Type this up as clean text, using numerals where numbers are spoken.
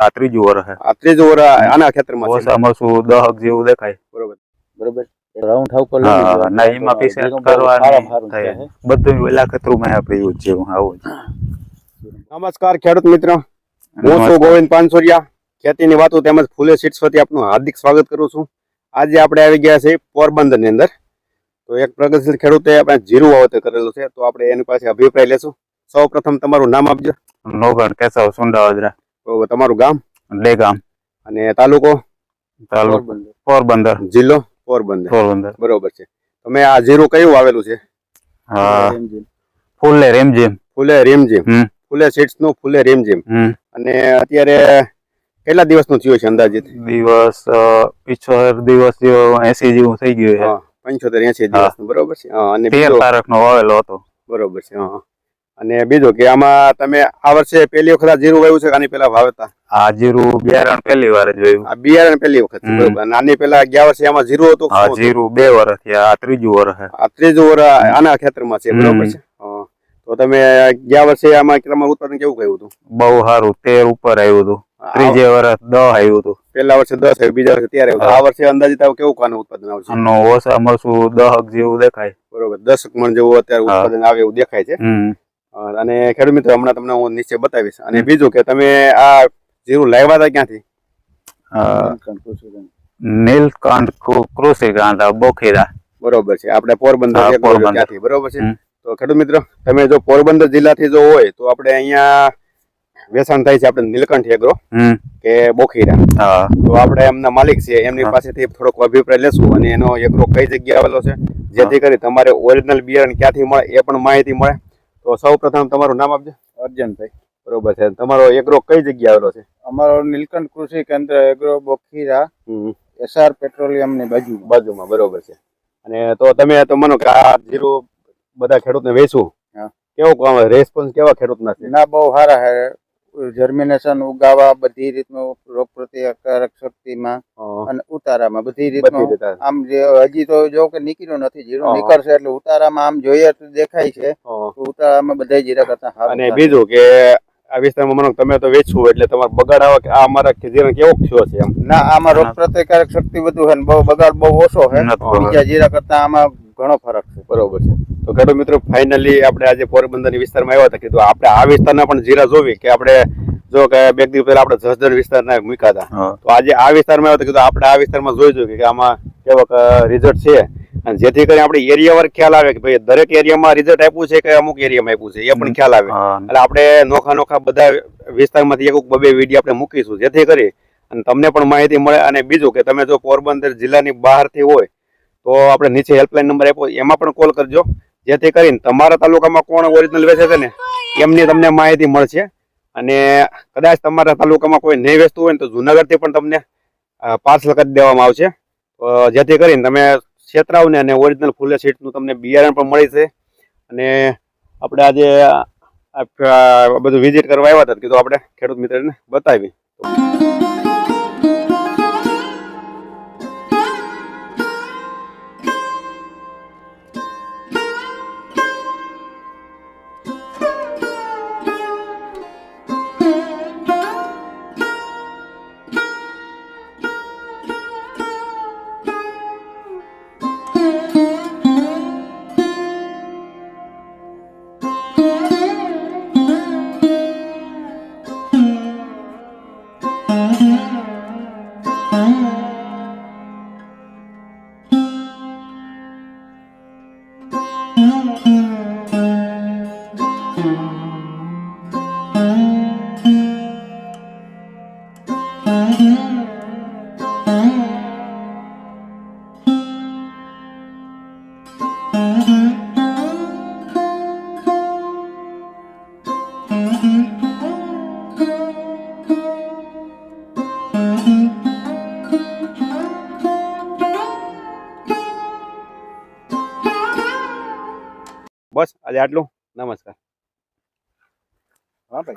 આ ત્રીજું વર્ષ છે. આ ત્રીજું વર્ષ આના ખેતરમાં છે. ઓછામાં ઓછું 10 જેવું દેખાય. બરોબર. રાઉન્ડ ઠાવકો હા, ના એમાં પીસેટ કરવાની થાય. બધું વેલા ખતરુમાં આપણે યુઝ જેવું આવું. નમસ્કાર ખેડૂત મિત્ર, હું છું ગોવિંદ પાનસોરિયા. ખેતીની વાતો તેમજ ફૂલે સીડ્સ વતી આપનું હાર્દિક સ્વાગત કરું છું. આજે આપણે આવી ગયા છે પોરબંદર ની અંદર. તો એક પ્રગતિશીલ ખેડૂતે આપણે જીરું વાવેતર કરેલું છે, તો આપણે એની પાસે અભિપ્રાય લેશું. સૌ પ્રથમ તમારું નામ આપજો. નોગણ કેશવ સુંડાવદરા. તો તમારું ગામ? ડેગામ. અને તાલુકો? પોરબંદર. જિલ્લો? પોરબંદર. બરોબર છે. તમે આ જીરું કયું વાવેલું છે? ફૂલે રેમઝેમ. ફૂલે રેમઝેમ. ફૂલે સીડ્સ નું ફૂલે રેમઝેમ. અને અત્યારે કેટલા દિવસનું થયું છે અંદાજિત? દિવસ 75 દિવસ જેવો 80 જેવું થઈ ગયું છે. 75-80 દિવસનું. બરોબર છે. અને 13 તારીખનો વાવેલો હતો. બરોબર છે. અને બીજું કે આમાં તમે આ વર્ષે પહેલી વખત જીરું વાવ્યું છે? આની પેલા વાવતા? આ જીરું બિયારણ પહેલી વાર જ વાવ્યું. આ બિયારણ પહેલી વખત. બરોબર. અને આની પેલા ગયા વર્ષે આમાં જીરું હતું? હા, જીરું 2 વર્ષ થયા. આ ત્રીજું વર્ષ છે. આ ત્રીજું વર્ષ આના ખેતરમાં છે. બરોબર છે. તો તમે ગયા વર્ષે આમાં તમારું ઉત્પાદન કેવું ગયું હતું? બહુ સારું. 13 ઉપર આવ્યું હતું. ત્રીજે વર્ષ 10 આવ્યું હતું. પેલા વર્ષે 10 આવ્યું, બીજા વર્ષે 13 આવ્યું. આ વર્ષે અંદાજિત કેવું કાનું ઉત્પાદન આવશે? આનો ઓછામાં ઓછું 10 જેવું દેખાય. બરોબર. 10 મણ જેવું અત્યારે ઉત્પાદન આવે એવું દેખાય છે. અને ખેડૂત મિત્રો હમણાં તમને હું નીચે બતાવીશ. અને બીજું કે તમે આ જીરું લાવ્યા હતા ક્યાંથી? નીલકંઠ કૃષિ કાંડા બોખીરા. બરોબર છે. આપણે પોરબંદર ત્યાંથી. બરોબર છે. તો ખેડૂત મિત્રો તમે જો પોરબંદર જિલ્લાથી જો હોય તો આપણે અહીંયા વેચાણ થાય છે આપણે નીલકંઠ એગ્રો કે બોખીરા. તો આપણે એમના માલિક છે, એમની પાસેથી થોડોક અભિપ્રાય લેશું અને એનો એગ્રો કઈ જગ્યાએ આવેલો છે, જેથી કરી તમારે ઓરિજિનલ બિયારણ ક્યાંથી મળે એ પણ માહિતી મળે. તો સૌ પ્રથમ તમારું નામ આપજો. અર્જનભાઈ. બરોબર છે. તમારો એગ્રો કઈ જગ્યાએ આવેલો છે? અમારો નીલકંઠ કૃષિ કેન્દ્ર એગ્રો બોખીરા, SR પેટ્રોલિયમ ની બાજુમાં. બરોબર છે. અને તો તમે તો માનો કે આ જીરું બધા ખેડૂતને વેચવું, કેવો રેસ્પોન્સ કેવા ખેડૂતના છે? ના, બહુ સારા છે. જર્મિનેશન, ઉગાવા, બધી રીતનું રોગ પ્રતિકારક શક્તિમાં અને ઉતારામાં બધી રીતનું. આમ હજી તો જો કે નીકળ્યું નથી, જીરું નીકળશે એટલે ઉતારામાં આમ જોઈએ તો દેખાય છે. ઉતારામાં બધા જીરા કરતા સારું. અને બીજું કે આ વિસ્તારમાં માનો તમે તો વેચવું એટલે તમારે બગાડ આવે કે આ અમારા જીરા કેવો થયો છે એમ? ના, આમાં રોગ પ્રતિકારક શક્તિ બધું છે ને બહુ બગાડ બહુ ઓછો છે. બીજા જીરા કરતા આમાં ઘણો ફરક છે. બરોબર છે. તો ખેડૂત મિત્રો ફાઇનલી આપણે આજે પોરબંદર વિસ્તારમાં આવ્યા હતા, કીધું આપણે આ વિસ્તારના પણ જીરા જોવી કે આપણે જો કે બે દિવસ પહેલા આપણે જસદણ વિસ્તારના મૂક્યા હતા, તો આજે આ વિસ્તારમાં આવ્યા હતા, કીધું આપણે આ વિસ્તારમાં જોઈ જોઈએ કે આમાં કેવો રિઝલ્ટ છે, અને જેથી કરીને આપણે એરિયા વાર ખ્યાલ આવે કે ભાઈ દરેક એરિયામાં રિઝલ્ટ આપ્યું છે કે અમુક એરિયામાં આપ્યું છે એ પણ ખ્યાલ આવે. એટલે આપણે નોખા બધા વિસ્તારમાંથી એક બે વિડીયો આપણે મૂકીશું, જેથી કરી અને તમને પણ માહિતી મળે. અને બીજું કે તમે જો પોરબંદર જિલ્લાની બહારથી હોય તો આપણે નીચે હેલ્પલાઇન નંબર આપ્યો, એમાં પણ કોલ કરજો, જેથી કરીને તમારા તાલુકામાં કોણ ઓરિજિનલ વેચે છે ને એમની તમને માહિતી મળશે. અને કદાચ તમારા તાલુકામાં કોઈ નહીં વેચતું હોય ને તો જુનાગઢથી પણ તમને પાર્સલ કરી દેવામાં આવશે, જેથી કરીને તમે છેતરાવ ને અને ઓરિજિનલ ફૂલે સીડ્સનું તમને બિયારણ પણ મળી છે. અને આપણે આજે બધું વિઝિટ કરવા આવ્યા હતા, કીધું આપણે ખેડૂત મિત્રને બતાવી. બસ આજે આટલું. નમસ્કાર. હા ભાઈ.